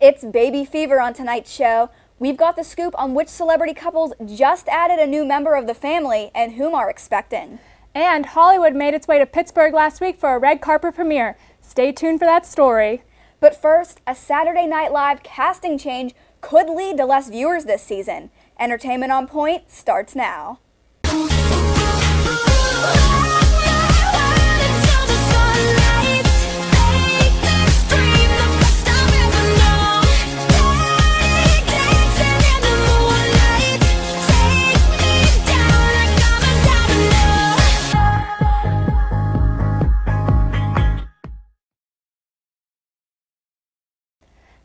It's baby fever on tonight's show. We've got the scoop on which celebrity couples just added a new member of the family and whom are expecting. And Hollywood made its way to Pittsburgh last week for a red carpet premiere. Stay tuned for that story. But first, a Saturday Night Live casting change could lead to less viewers this season. Entertainment on Point starts now.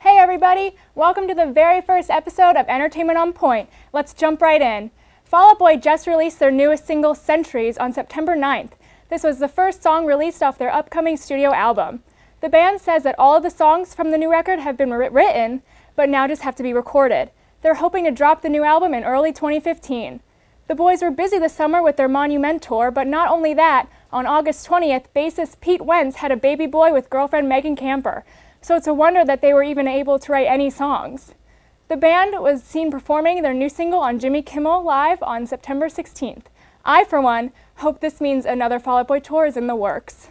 Hey everybody, welcome to the very first episode of Entertainment on Point. Let's jump right in. Fall Out Boy just released their newest single, Centuries, on September 9th. This was the first song released off their upcoming studio album. The band says that all of the songs from the new record have been written, but now just have to be recorded. They're hoping to drop the new album in early 2015. The boys were busy this summer with their Monument tour, but not only that, on August 20th, bassist Pete Wentz had a baby boy with girlfriend Megan Camper. So it's a wonder that they were even able to write any songs. The band was seen performing their new single on Jimmy Kimmel Live on September 16th. I, for one, hope this means another Fall Out Boy tour is in the works.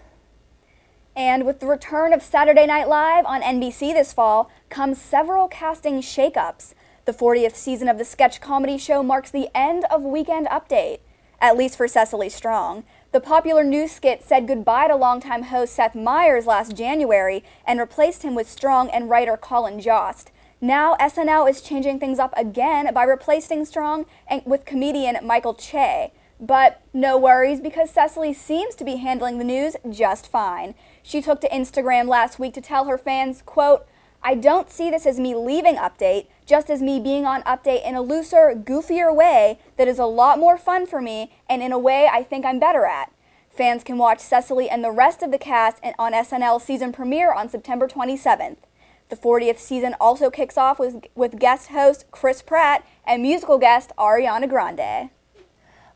And with the return of Saturday Night Live on NBC this fall comes several casting shakeups. The 40th season of the sketch comedy show marks the end of Weekend Update, at least for Cecily Strong. The popular news skit said goodbye to longtime host Seth Meyers last January and replaced him with Strong and writer Colin Jost. Now SNL is changing things up again by replacing Strong with comedian Michael Che. But no worries, because Cecily seems to be handling the news just fine. She took to Instagram last week to tell her fans, quote, "I don't see this as me leaving Update, just as me being on Update in a looser, goofier way that is a lot more fun for me and in a way I think I'm better at." Fans can watch Cecily and the rest of the cast on SNL season premiere on September 27th. The 40th season also kicks off with guest host Chris Pratt and musical guest Ariana Grande.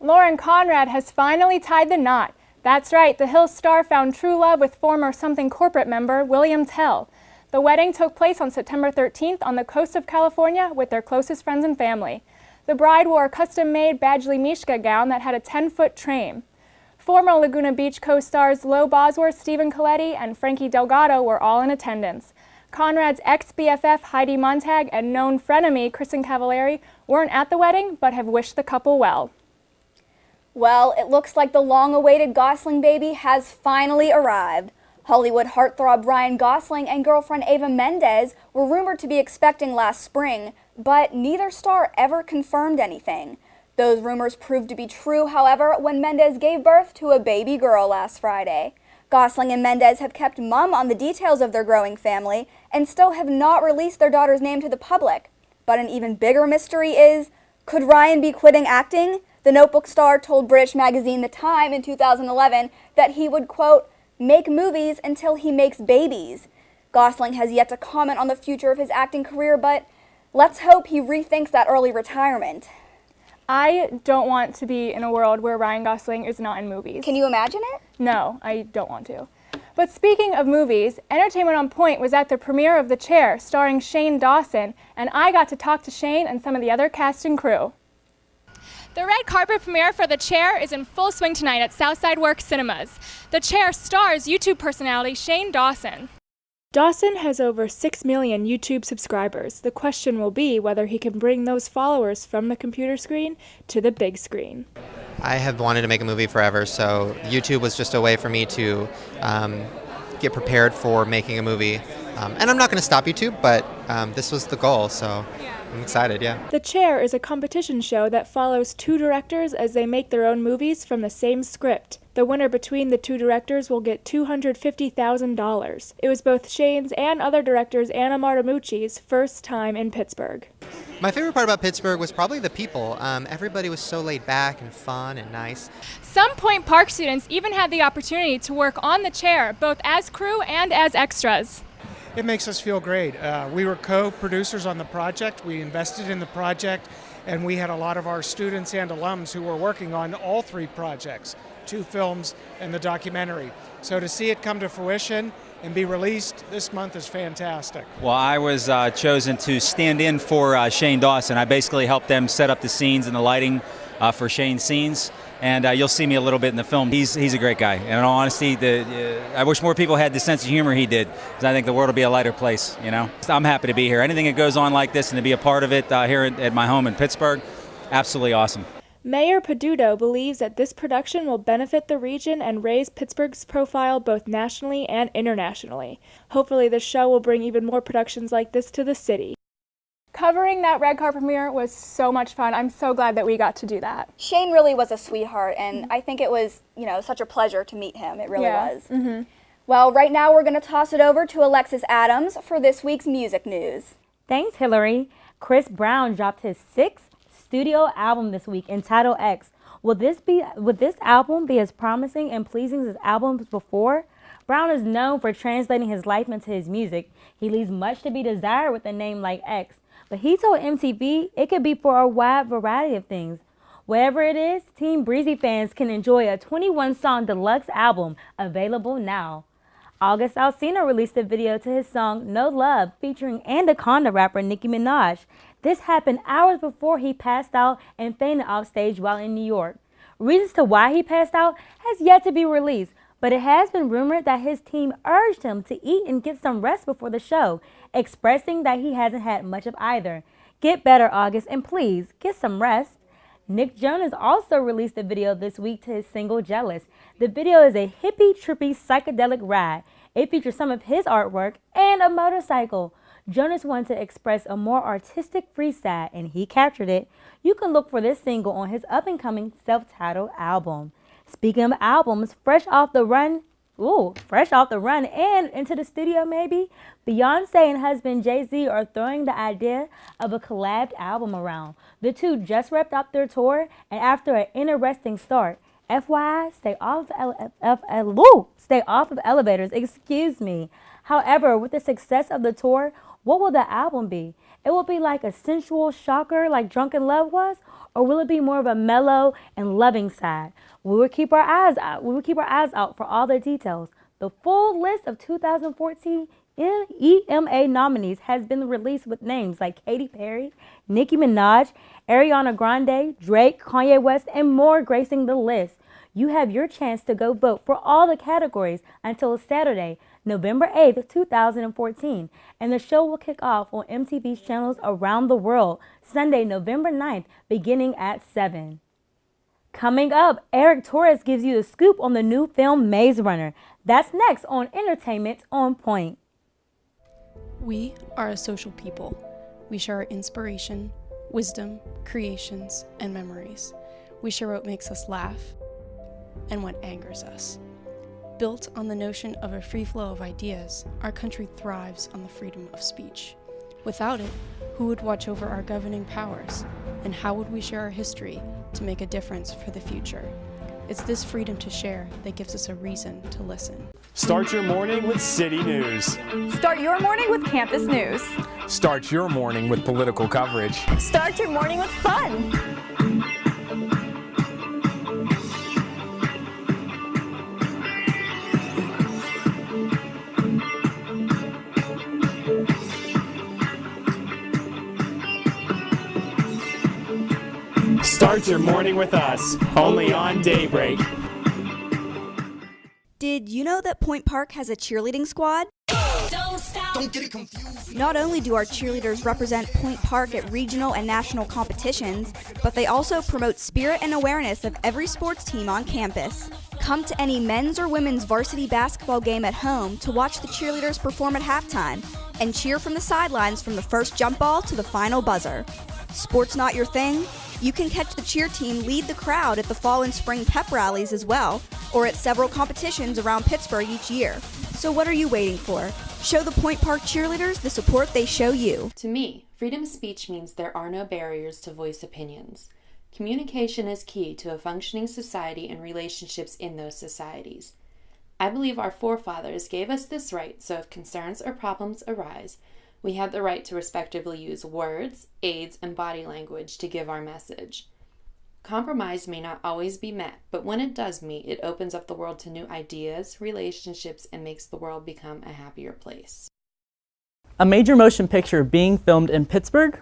Lauren Conrad has finally tied the knot. That's right, the Hills star found true love with former Something Corporate member William Tell. The wedding took place on September 13th on the coast of California with their closest friends and family. The bride wore a custom-made Badgley Mishka gown that had a 10-foot train. Former Laguna Beach co-stars Lo Bosworth, Stephen Colletti, and Frankie Delgado were all in attendance. Conrad's ex-BFF Heidi Montag and known frenemy Kristen Cavallari weren't at the wedding, but have wished the couple well. Well, it looks like the long-awaited Gosling baby has finally arrived. Hollywood heartthrob Ryan Gosling and girlfriend Eva Mendes were rumored to be expecting last spring, but neither star ever confirmed anything. Those rumors proved to be true, however, when Mendes gave birth to a baby girl last Friday. Gosling and Mendes have kept mum on the details of their growing family and still have not released their daughter's name to the public. But an even bigger mystery is, could Ryan be quitting acting? The Notebook star told British magazine The Time in 2011 that he would, quote, make movies until he makes babies. Gosling has yet to comment on the future of his acting career, but let's hope he rethinks that early retirement. I don't want to be in a world where Ryan Gosling is not in movies. Can you imagine it? No, I don't want to. But speaking of movies, Entertainment on Point was at the premiere of The Chair, starring Shane Dawson, and I got to talk to Shane and some of the other cast and crew. The red carpet premiere for The Chair is in full swing tonight at Southside Works Cinemas. The Chair stars YouTube personality Shane Dawson. Dawson has over 6 million YouTube subscribers. The question will be whether he can bring those followers from the computer screen to the big screen. I have wanted to make a movie forever, so YouTube was just a way for me to get prepared for making a movie. And I'm not going to stop YouTube, but this was the goal, so I'm excited, yeah. The Chair is a competition show that follows two directors as they make their own movies from the same script. The winner between the two directors will get $250,000. It was both Shane's and other directors Anna Martimucci's first time in Pittsburgh. My favorite part about Pittsburgh was probably the people. Everybody was so laid back and fun and nice. Some Point Park students even had the opportunity to work on The Chair, both as crew and as extras. It makes us feel great. We were co-producers on the project. We invested in the project, and we had a lot of our students and alums who were working on all three projects, 2 films and the documentary. So to see it come to fruition and be released this month is fantastic. Well, I was chosen to stand in for Shane Dawson. I basically helped them set up the scenes and the lighting for Shane's scenes, and you'll see me a little bit in the film. He's a great guy, and in all honesty, I wish more people had the sense of humor he did, because I think the world will be a lighter place, you know. I'm happy to be here. Anything that goes on like this and to be a part of it here at my home in Pittsburgh, absolutely awesome. Mayor Peduto believes that this production will benefit the region and raise Pittsburgh's profile both nationally and internationally. Hopefully this show will bring even more productions like this to the city. Covering that red carpet premiere was so much fun. I'm so glad that we got to do that. Shane really was a sweetheart, and I think it was, such a pleasure to meet him. It really was. Mm-hmm. Well, right now we're going to toss it over to Alexis Adams for this week's music news. Thanks, Hillary. Chris Brown dropped his 6th studio album this week entitled X. Would this album be as promising and pleasing as his albums before? Brown is known for translating his life into his music. He leaves much to be desired with a name like X, but he told MTV it could be for a wide variety of things. Whatever it is, Team Breezy fans can enjoy a 21-song deluxe album available now. August Alsina released a video to his song No Love featuring Anaconda rapper Nicki Minaj. This happened hours before he passed out and fainted off stage while in New York. Reasons to why he passed out has yet to be released, but it has been rumored that his team urged him to eat and get some rest before the show, expressing that he hasn't had much of either. Get better, August, and please get some rest. Nick Jonas also released a video this week to his single Jealous. The video is a hippie, trippy, psychedelic ride. It features some of his artwork and a motorcycle. Jonas wanted to express a more artistic free side, and he captured it. You can look for this single on his up-and-coming self-titled album. Speaking of albums, fresh off the run and into the studio maybe, Beyonce and husband Jay-Z are throwing the idea of a collabed album around. The two just wrapped up their tour, and after an interesting start, FYI, stay off of elevators, excuse me. However, with the success of the tour, what will the album be? It will be like a sensual shocker like Drunken Love was, or will it be more of a mellow and loving side? We will keep our eyes out for all the details. The full list of 2014 EMA nominees has been released with names like Katy Perry, Nicki Minaj, Ariana Grande, Drake, Kanye West, and more gracing the list. You have your chance to go vote for all the categories until Saturday, November 8th, 2014, and the show will kick off on MTV's channels around the world, Sunday, November 9th, beginning at 7. Coming up, Eric Torres gives you the scoop on the new film Maze Runner. That's next on Entertainment on Point. We are a social people. We share our inspiration, wisdom, creations, and memories. We share what makes us laugh and what angers us. Built on the notion of a free flow of ideas, our country thrives on the freedom of speech. Without it, who would watch over our governing powers? And how would we share our history to make a difference for the future? It's this freedom to share that gives us a reason to listen. Start your morning with City News. Start your morning with campus news. Start your morning with political coverage. Start your morning with fun. Start your morning with us, only on Daybreak. Did you know that Point Park has a cheerleading squad? Don't stop. Don't get it confused. Not only do our cheerleaders represent Point Park at regional and national competitions, but they also promote spirit and awareness of every sports team on campus. Come to any men's or women's varsity basketball game at home to watch the cheerleaders perform at halftime and cheer from the sidelines from the first jump ball to the final buzzer. Sports not your thing? You can catch the cheer team lead the crowd at the fall and spring pep rallies as well, or at several competitions around Pittsburgh each year. So what are you waiting for? Show the Point Park cheerleaders the support they show you. To me, freedom of speech means there are no barriers to voice opinions. Communication is key to a functioning society and relationships in those societies. I believe our forefathers gave us this right, so if concerns or problems arise, we have the right to respectively use words, aids, and body language to give our message. Compromise may not always be met, but when it does meet, it opens up the world to new ideas, relationships, and makes the world become a happier place. A major motion picture being filmed in Pittsburgh.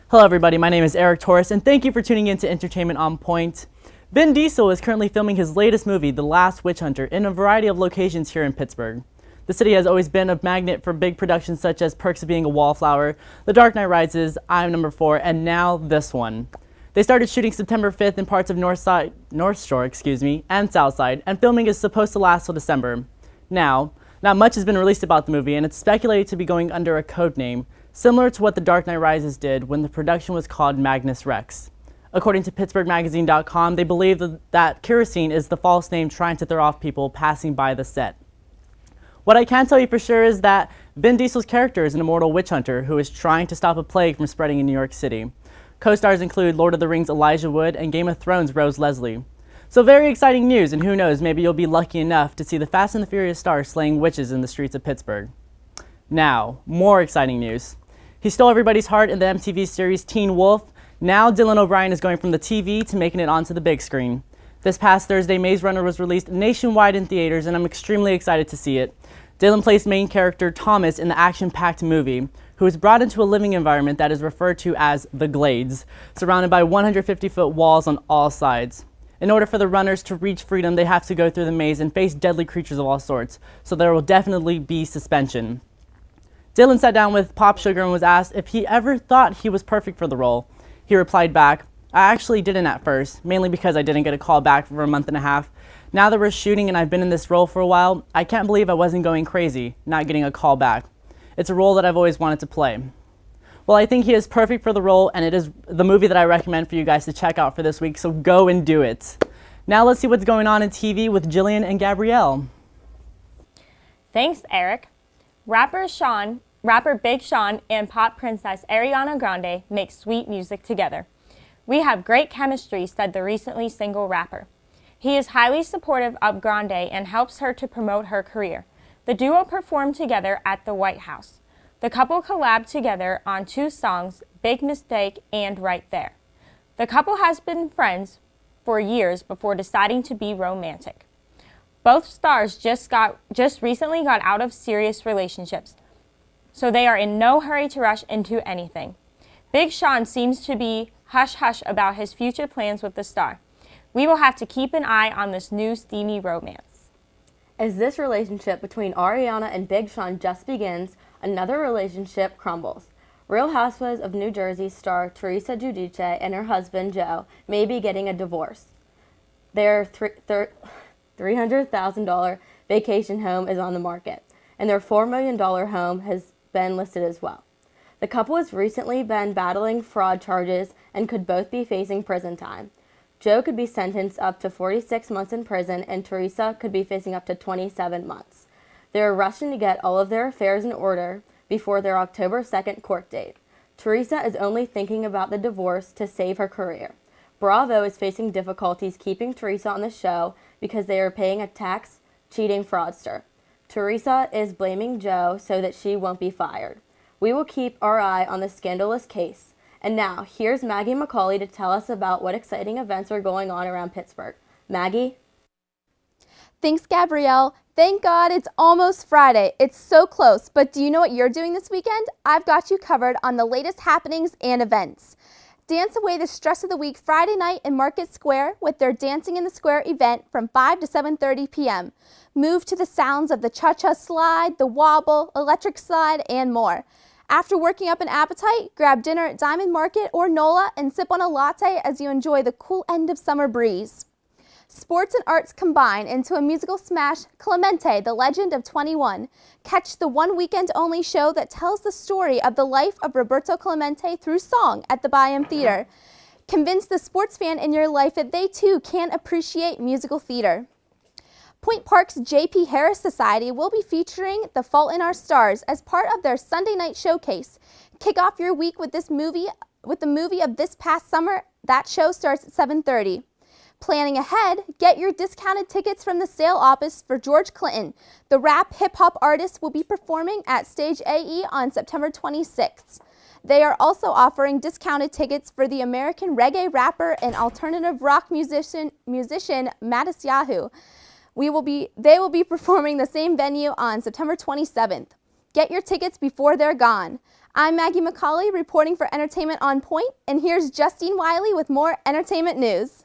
Hello everybody, my name is Eric Torres, and thank you for tuning in to Entertainment on Point. Vin Diesel is currently filming his latest movie, The Last Witch Hunter, in a variety of locations here in Pittsburgh. The city has always been a magnet for big productions such as Perks of Being a Wallflower, The Dark Knight Rises, I'm Number 4, and now this one. They started shooting September 5th in parts of North Shore, and South Side, and filming is supposed to last till December. Now, not much has been released about the movie, and it's speculated to be going under a code name, similar to what The Dark Knight Rises did when the production was called Magnus Rex. According to PittsburghMagazine.com, they believe that kerosene is the false name trying to throw off people passing by the set. What I can tell you for sure is that Vin Diesel's character is an immortal witch hunter who is trying to stop a plague from spreading in New York City. Co-stars include Lord of the Rings' Elijah Wood and Game of Thrones' Rose Leslie. So very exciting news, and who knows, maybe you'll be lucky enough to see the Fast and the Furious star slaying witches in the streets of Pittsburgh. Now, more exciting news. He stole everybody's heart in the MTV series Teen Wolf. Now Dylan O'Brien is going from the TV to making it onto the big screen. This past Thursday, Maze Runner was released nationwide in theaters, and I'm extremely excited to see it. Dylan plays main character Thomas in the action-packed movie, who is brought into a living environment that is referred to as the Glades, surrounded by 150-foot walls on all sides. In order for the runners to reach freedom, they have to go through the maze and face deadly creatures of all sorts, so there will definitely be suspension. Dylan sat down with Pop Sugar and was asked if he ever thought he was perfect for the role. He replied back, "I actually didn't at first, mainly because I didn't get a call back for a month and a half. Now that we're shooting and I've been in this role for a while, I can't believe I wasn't going crazy, not getting a call back. It's a role that I've always wanted to play." Well, I think he is perfect for the role, and it is the movie that I recommend for you guys to check out for this week, so go and do it. Now let's see what's going on in TV with Jillian and Gabrielle. Thanks, Eric. Rapper Big Sean and pop princess Ariana Grande make sweet music together. "We have great chemistry," said the recently single rapper. He is highly supportive of Grande and helps her to promote her career. The duo performed together at the White House. The couple collabed together on 2 songs, Big Mistake and Right There. The couple has been friends for years before deciding to be romantic. Both stars just recently got out of serious relationships, so they are in no hurry to rush into anything. Big Sean seems to be hush-hush about his future plans with the star. We will have to keep an eye on this new steamy romance. As this relationship between Ariana and Big Sean just begins, another relationship crumbles. Real Housewives of New Jersey star Teresa Giudice and her husband Joe may be getting a divorce. Their $300,000 vacation home is on the market, and their $4 million home has been listed as well. The couple has recently been battling fraud charges and could both be facing prison time. Joe could be sentenced up to 46 months in prison, and Teresa could be facing up to 27 months. They are rushing to get all of their affairs in order before their October 2nd court date. Teresa is only thinking about the divorce to save her career. Bravo is facing difficulties keeping Teresa on the show because they are paying a tax-cheating fraudster. Teresa is blaming Joe so that she won't be fired. We will keep our eye on the scandalous case. And now, here's Maggie McCauley to tell us about what exciting events are going on around Pittsburgh. Maggie? Thanks, Gabrielle. Thank God it's almost Friday. It's so close, but do you know what you're doing this weekend? I've got you covered on the latest happenings and events. Dance away the stress of the week Friday night in Market Square with their Dancing in the Square event from 5 to 7:30 p.m. Move to the sounds of the cha-cha slide, the wobble, electric slide, and more. After working up an appetite, grab dinner at Diamond Market or NOLA and sip on a latte as you enjoy the cool end of summer breeze. Sports and arts combine into a musical smash, Clemente, the Legend of 21. Catch the one weekend-only show that tells the story of the life of Roberto Clemente through song at the Byam Theater. Convince the sports fan in your life that they too can appreciate musical theater. Point Park's J.P. Harris Society will be featuring The Fault in Our Stars as part of their Sunday night showcase. Kick off your week with the movie of this past summer. That show starts at 7:30. Planning ahead, get your discounted tickets from the sale office for George Clinton. The rap hip-hop artist will be performing at Stage AE on September 26th. They are also offering discounted tickets for the American reggae rapper and alternative rock musician Mattis Yahoo. They will be performing the same venue on September 27th. Get your tickets before they're gone. I'm Maggie McCauley reporting for Entertainment on Point, and here's Justine Wiley with more entertainment news.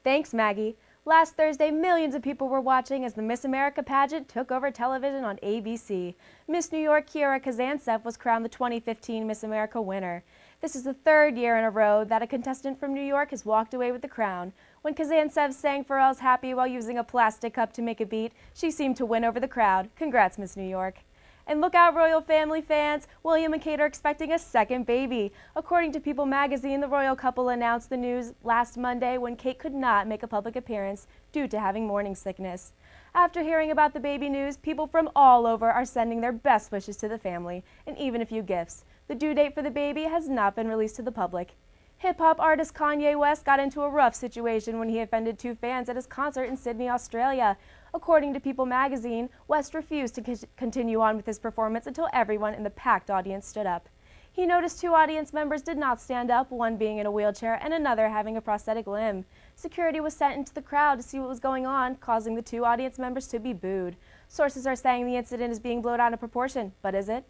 Thanks, Maggie. Last Thursday, millions of people were watching as the Miss America pageant took over television on ABC. Miss New York Kiera Kazantsev was crowned the 2015 Miss America winner. This is the third year in a row that a contestant from New York has walked away with the crown. When Kazantsev sang Pharrell's Happy while using a plastic cup to make a beat, she seemed to win over the crowd. Congrats, Miss New York. And look out, royal family fans, William and Kate are expecting a second baby. According to People magazine, the royal couple announced the news last Monday when Kate could not make a public appearance due to having morning sickness. After hearing about the baby news, people from all over are sending their best wishes to the family, and even a few gifts. The due date for the baby has not been released to the public. Hip-hop artist Kanye West got into a rough situation when he offended two fans at his concert in Sydney, Australia. According to People magazine, West refused to continue on with his performance until everyone in the packed audience stood up. He noticed two audience members did not stand up, one being in a wheelchair and another having a prosthetic limb. Security was sent into the crowd to see what was going on, causing the two audience members to be booed. Sources are saying the incident is being blown out of proportion, but is it?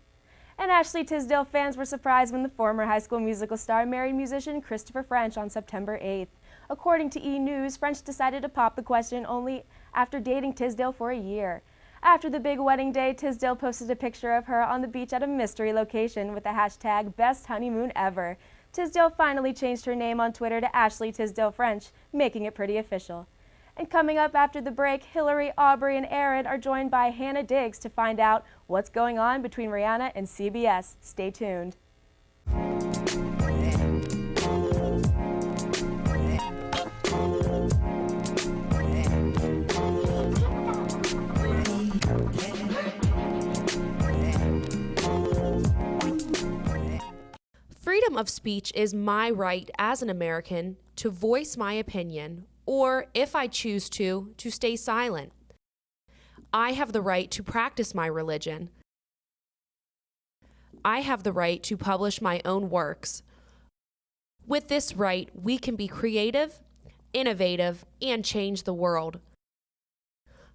And Ashley Tisdale fans were surprised when the former High School Musical star married musician Christopher French on September 8th. According to E! News, French decided to pop the question only after dating Tisdale for a year. After the big wedding day, Tisdale posted a picture of her on the beach at a mystery location with the hashtag Best Honeymoon Ever. Tisdale finally changed her name on Twitter to Ashley Tisdale French, making it pretty official. And coming up after the break, Hillary, Aubrey, and Aaron are joined by Hannah Diggs to find out what's going on between Rihanna and CBS. Stay tuned. Freedom of speech is my right as an American to voice my opinion, or, if I choose to stay silent. I have the right to practice my religion. I have the right to publish my own works. With this right, we can be creative, innovative, and change the world.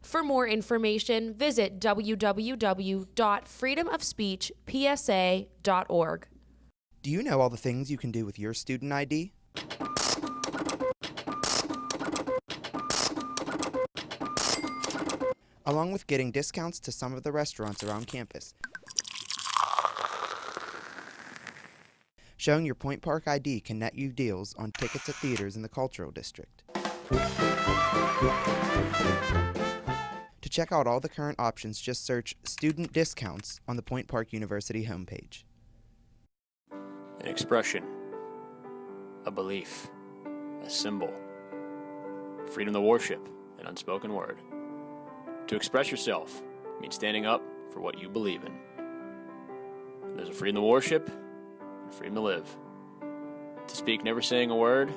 For more information, visit www.freedomofspeechpsa.org. Do you know all the things you can do with your student ID? Along with getting discounts to some of the restaurants around campus. Showing your Point Park ID can net you deals on tickets at theaters in the Cultural District. To check out all the current options, just search Student Discounts on the Point Park University homepage. An expression, a belief, a symbol, freedom to worship, an unspoken word. To express yourself means standing up for what you believe in. There's a freedom to worship and a freedom to live. To speak never saying a word,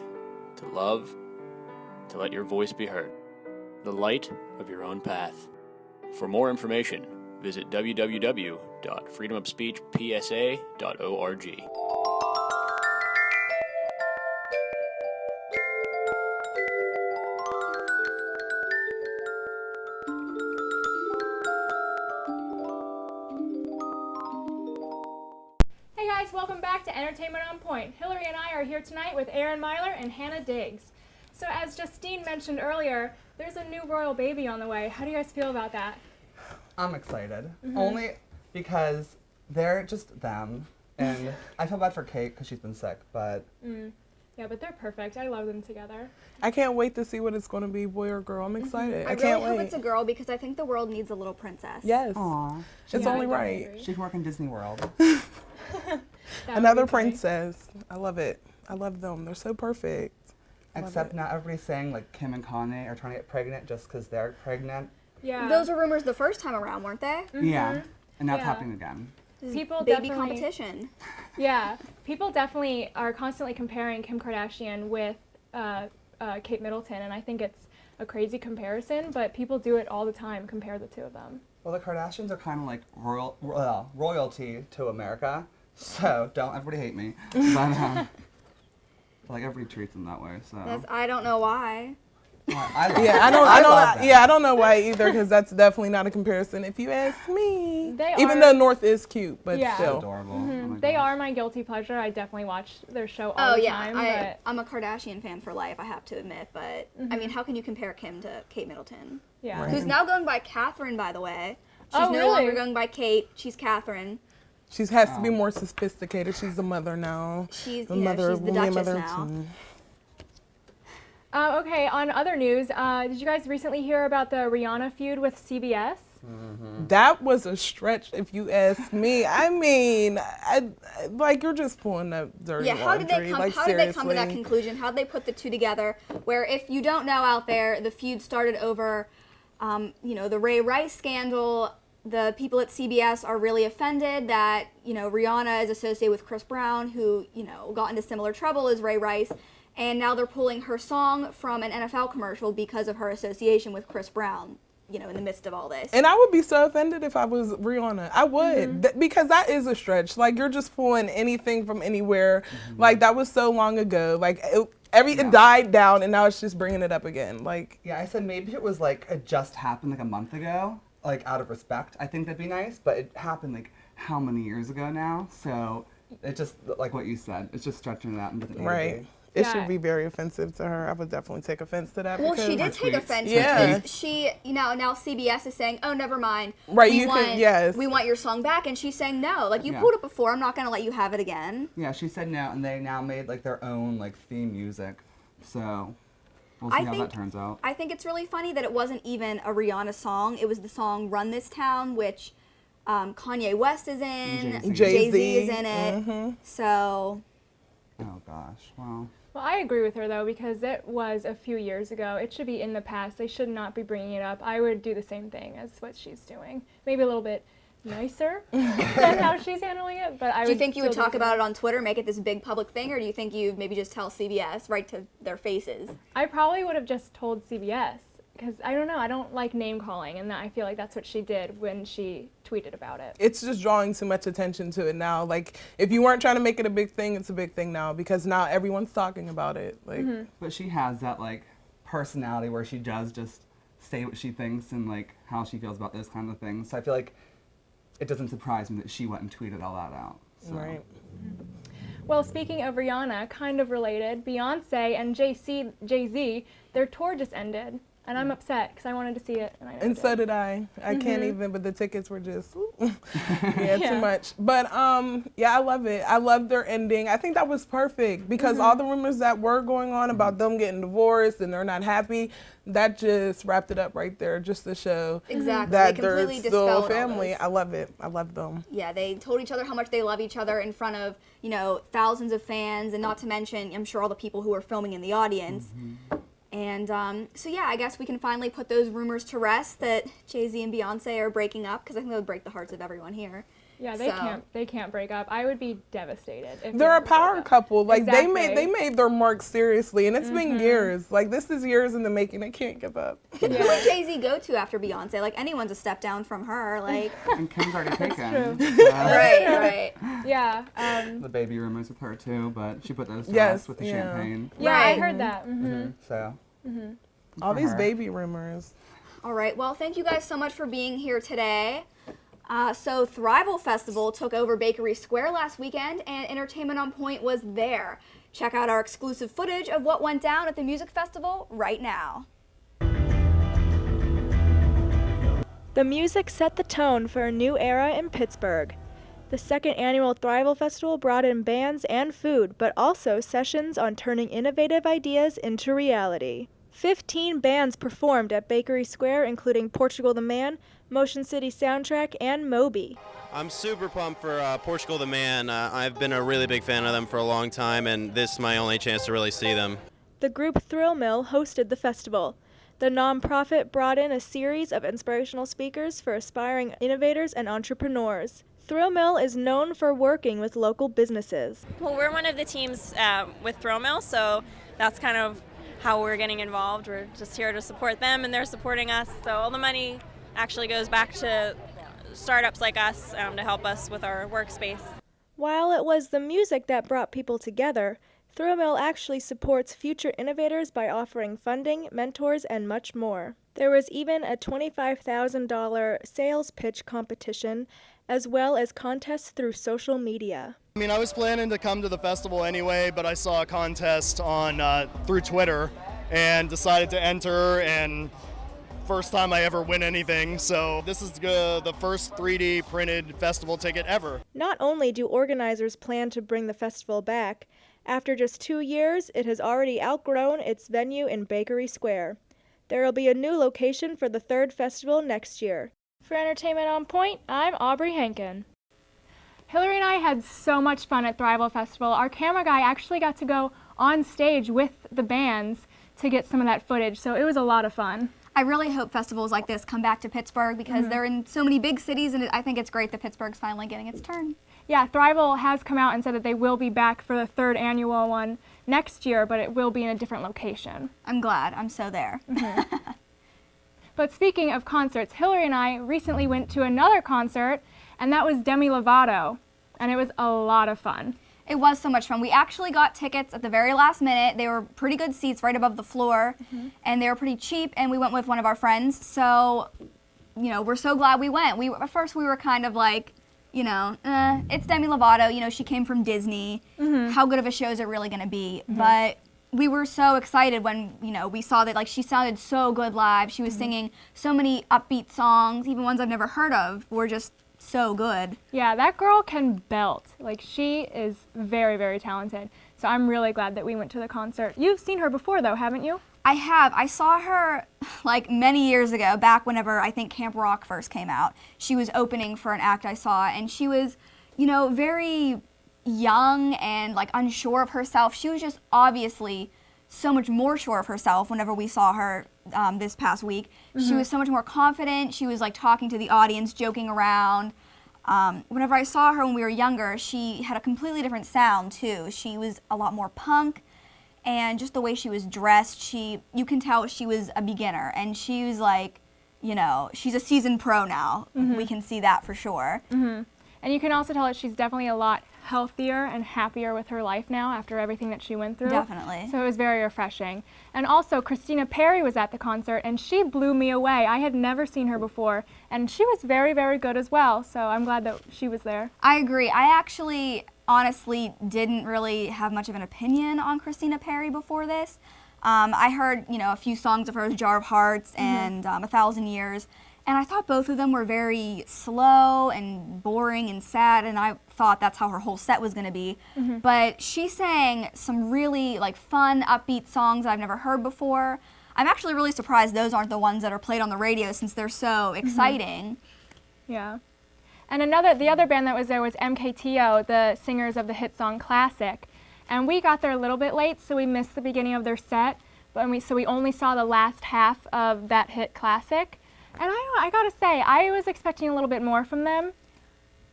to love, to let your voice be heard. The light of your own path. For more information, visit www.freedomofspeechpsa.org. Hey guys, welcome back to Entertainment on Point. Hillary and I are here tonight with Aaron Myler and Hannah Diggs. So as Justine mentioned earlier, there's a new royal baby on the way. How do you guys feel about that? I'm excited, Mhm. only because they're just them, and I feel bad for Kate because she's been sick, but Yeah, but they're perfect. I love them together. I can't wait to see what it's going to be, boy or girl. I'm excited. I can't really hope wait. it's a girl because I think the world needs a little princess. Yes. Aw. It's only right. She can work in Disney World. Another princess. I love it. I love them. They're so perfect. Love Except it. now everybody's saying like Kim and Kanye are trying to get pregnant just because they're pregnant. Yeah. Those were rumors the first time around, weren't they? Yeah, and now it's Yeah. happening again. People baby definitely- competition. Yeah, people definitely are constantly comparing Kim Kardashian with Kate Middleton, and I think it's a crazy comparison, but people do it all the time, compare the two of them. Well, the Kardashians are kind of like royalty to America, so don't everybody hate me. But like everybody treats them that way. So I don't know why. I don't know why either, because that's definitely not a comparison if you ask me. Even though North is cute, but still. Adorable. Mm-hmm. They are my guilty pleasure. I definitely watch their show all the time. I'm a Kardashian fan for life, I have to admit, but I mean, how can you compare Kim to Kate Middleton? Yeah. Who's now going by Catherine, by the way. She's no longer going by Kate, she's Catherine. She has to be more sophisticated. She's the mother now. She's the Duchess now. Okay, on other news, did you guys recently hear about the Rihanna feud with CBS? Mm-hmm. That was a stretch, if you ask me. I mean, like, you're just pulling up dirty laundry. How did they come to that conclusion? How did they put the two together? Where, if you don't know out there, the feud started over, the Ray Rice scandal. The people at CBS are really offended that, Rihanna is associated with Chris Brown, who, got into similar trouble as Ray Rice. And now they're pulling her song from an NFL commercial because of her association with Chris Brown, in the midst of all this. And I would be so offended if I was Rihanna. I would, because that is a stretch. Like, you're just pulling anything from anywhere. Like, that was so long ago. Like, it died down, and now it's just bringing it up again. Like, yeah, I said maybe it was like it just happened like a month ago, like out of respect. I think that'd be nice, but it happened like how many years ago now? So it just, like what you said, it's just stretching it out into the day. Right. It should be very offensive to her. I would definitely take offense to that. Well, she did take offense because she, now CBS is saying, oh, never mind. Right, we want your song back. And she's saying, no, like, you pulled it before. I'm not going to let you have it again. Yeah, she said no, and they now made, like, their own, like, theme music. So we'll see how that turns out. I think it's really funny that it wasn't even a Rihanna song. It was the song Run This Town, which Kanye West is in. Jay-Z is in it. So... Oh, gosh. Wow. Well, I agree with her, though, because it was a few years ago. It should be in the past. They should not be bringing it up. I would do the same thing as what she's doing. Maybe a little bit nicer than how she's handling it. But do you think you would talk about it on Twitter, make it this big public thing, or do you think you'd maybe just tell CBS right to their faces? I probably would have just told CBS, because I don't know. I don't like name calling, and I feel like that's what she did when she tweeted about it. It's just drawing too much attention to it now. Like, if you weren't trying to make it a big thing, it's a big thing now, because now everyone's talking about it. Like, But she has that, like, personality where she does just say what she thinks and, like, how she feels about those kind of things. So I feel like it doesn't surprise me that she went and tweeted all that out. So. Right. Well, speaking of Rihanna, kind of related, Beyonce and Jay-Z, their tour just ended. And I'm upset because I wanted to see it. And so did I. I can't even, but the tickets were just, too much. But, I love it. I love their ending. I think that was perfect because all the rumors that were going on about them getting divorced and they're not happy, that just wrapped it up right there just to show that they're still a family. I love it. I love them. Yeah, they told each other how much they love each other in front of, thousands of fans, and not to mention, I'm sure, all the people who were filming in the audience. And I guess we can finally put those rumors to rest that Jay-Z and Beyonce are breaking up, because I think that would break the hearts of everyone here. Yeah, they can't break up. I would be devastated. If they're a power couple. Like, they made their mark seriously, and it's been years. Like, this is years in the making. They can't give up. Who would Jay-Z go to after Beyonce? Like, anyone's a step down from her. Like, and Kim's already taken. Right. Yeah. The baby rumors with her too, but she put those to rest with the champagne. Yeah, I heard that. So. All these baby rumors. All right. Well, thank you guys so much for being here today. So Thrival Festival took over Bakery Square last weekend, and Entertainment on Point was there. Check out our exclusive footage of what went down at the music festival right now. The music set the tone for a new era in Pittsburgh. The second annual Thrival Festival brought in bands and food, but also sessions on turning innovative ideas into reality. 15 bands performed at Bakery Square, including Portugal the Man, Motion City Soundtrack, and Moby. I'm super pumped for Portugal the Man. I've been a really big fan of them for a long time, and this is my only chance to really see them. The group Thrill Mill hosted the festival. The nonprofit brought in a series of inspirational speakers for aspiring innovators and entrepreneurs. Thrill Mill is known for working with local businesses. Well, we're one of the teams with Thrill Mill, so that's kind of how we're getting involved. We're just here to support them, and they're supporting us. So all the money actually goes back to startups like us to help us with our workspace. While it was the music that brought people together, Thrillmill actually supports future innovators by offering funding, mentors, and much more. There was even a $25,000 sales pitch competition, as well as contests through social media. I mean, I was planning to come to the festival anyway, but I saw a contest on through Twitter and decided to enter, and first time I ever win anything, so this is the first 3D printed festival ticket ever. Not only do organizers plan to bring the festival back, after just 2 years, it has already outgrown its venue in Bakery Square. There will be a new location for the third festival next year. For Entertainment on Point, I'm Aubrey Henken. Hillary and I had so much fun at Thrival Festival. Our camera guy actually got to go on stage with the bands to get some of that footage, so it was a lot of fun. I really hope festivals like this come back to Pittsburgh because they're in so many big cities, and I think it's great that Pittsburgh's finally getting its turn. Yeah, Thrival has come out and said that they will be back for the 3rd annual one next year, but it will be in a different location. I'm glad. I'm so there. But speaking of concerts, Hillary and I recently went to another concert, and that was Demi Lovato, and it was a lot of fun. It was so much fun. We actually got tickets at the very last minute. They were pretty good seats right above the floor, and they were pretty cheap, and we went with one of our friends. So, you know, we're so glad we went. At first we were kind of like, you know, it's Demi Lovato. You know, she came from Disney. How good of a show is it really going to be? But we were so excited when, you know, we saw that, like, she sounded so good live. She was singing so many upbeat songs, even ones I've never heard of, were just so good. Yeah, that girl can belt. Like, she is very, very talented. So I'm really glad that we went to the concert. You've seen her before, though, haven't you? I have. I saw her, like, many years ago, back whenever I think Camp Rock first came out. She was opening for an act I saw, and she was, you know, very young and, like, unsure of herself. She was just obviously so much more sure of herself whenever we saw her this past week. She was so much more confident. She was, like, talking to the audience, joking around. Whenever I saw her when we were younger, she had a completely different sound, too. She was a lot more punk, and just the way she was dressed, you can tell she was a beginner, and she was, like, you know, she's a seasoned pro now. We can see that for sure. And you can also tell that she's definitely a lot healthier and happier with her life now after everything that she went through. Definitely. So it was very refreshing. And also, Christina Perri was at the concert, and she blew me away. I had never seen her before, and she was very, very good as well. So I'm glad that she was there. I agree. I actually, honestly, didn't really have much of an opinion on Christina Perri before this. I heard, you know, a few songs of hers, Jar of Hearts and 1,000 Years, and I thought both of them were very slow and boring and sad, and I thought that's how her whole set was going to be. But she sang some really, like, fun, upbeat songs I've never heard before. I'm actually really surprised those aren't the ones that are played on the radio since they're so exciting. Yeah. And the other band that was there was MKTO, the singers of the hit song Classic. And we got there a little bit late, so we missed the beginning of their set. So we only saw the last half of that hit Classic. And I gotta say, I was expecting a little bit more from them.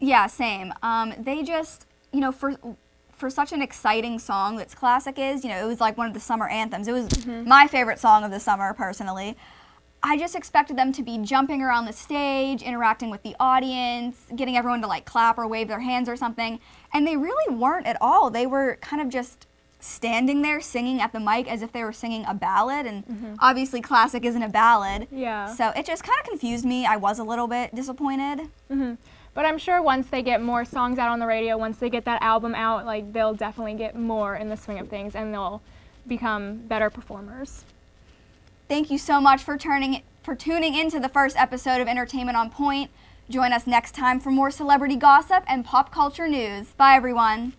Yeah, same. They just, you know, for such an exciting song that's Classic is, you know, it was like one of the summer anthems. It was my favorite song of the summer, personally. I just expected them to be jumping around the stage, interacting with the audience, getting everyone to, like, clap or wave their hands or something. And they really weren't at all. They were kind of just standing there singing at the mic as if they were singing a ballad, and obviously Classic isn't a ballad. Yeah. So it just kind of confused me. I was a little bit disappointed. But I'm sure once they get more songs out on the radio, once they get that album out, like, they'll definitely get more in the swing of things, and they'll become better performers. Thank you so much for tuning into the first episode of Entertainment on Point. Join us next time for more celebrity gossip and pop culture news. Bye, everyone.